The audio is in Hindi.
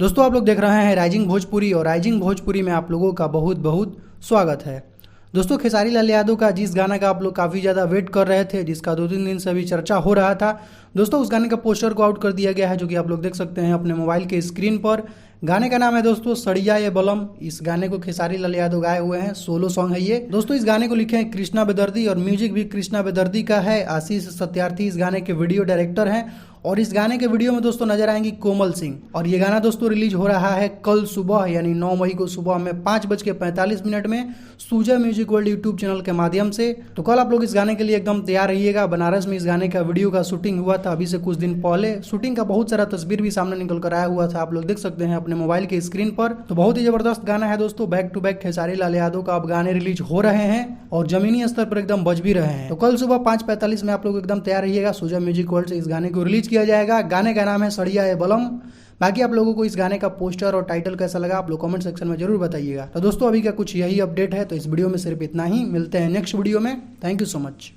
दोस्तों आप लोग देख रहे हैं राइजिंग भोजपुरी और राइजिंग भोजपुरी में आप लोगों का बहुत बहुत स्वागत है। दोस्तों खेसारी लाल यादव का जिस गाना का आप लोग काफ़ी ज़्यादा वेट कर रहे थे, जिसका 2-3 दिन से अभी चर्चा हो रहा था, दोस्तों उस गाने का पोस्टर को आउट कर दिया गया है, जो कि आप लोग देख सकते हैं अपने मोबाइल के स्क्रीन पर। गाने का नाम है दोस्तों सड़िया ये बलम। इस गाने को खेसारी लाल यादव गाए हुए हैं, सोलो सॉन्ग है ये। दोस्तों इस गाने को लिखे हैं कृष्णा बेदर्दी और म्यूजिक भी कृष्णा बेदर्दी का है। आशीष सत्यार्थी इस गाने के वीडियो डायरेक्टर हैं और इस गाने के वीडियो में दोस्तों नजर आएंगी कोमल सिंह। और ये गाना दोस्तों रिलीज हो रहा है कल सुबह यानी 9 मई को सुबह में 5:45 में सूजा म्यूजिक वर्ल्ड यूट्यूब चैनल के माध्यम से। तो कल आप लोग इस गाने के लिए एकदम तैयार रहिएगा। बनारस में इस गाने का वीडियो का शूटिंग हुआ था अभी से कुछ दिन पहले। शूटिंग का बहुत सारा तस्वीर भी सामने निकल कर आया हुआ था, आप लोग देख सकते हैं अपने मोबाइल के स्क्रीन पर। तो बहुत ही जबरदस्त गाना है दोस्तों। Back to back Khesari Lal Yadav का अब गाने रिलीज हो रहे हैं और जमीनी स्तर पर एकदम बज भी रहे हैं। तो कल सुबह 5:45 में आप लोग एकदम तैयार रहिएगा। सूजा म्यूजिक वर्ल्ड से इस गाने को रिलीज किया जाएगा। गाने का नाम है सड़िया ए बलम। बाकी आप लोगों को इस गाने का पोस्टर और टाइटल कैसा लगा आप लोग कमेंट सेक्शन में जरूर बताइएगा। तो दोस्तों अभी का कुछ यही अपडेट है। तो इस वीडियो में सिर्फ इतना ही। मिलते हैं नेक्स्ट वीडियो में। Thank you so much.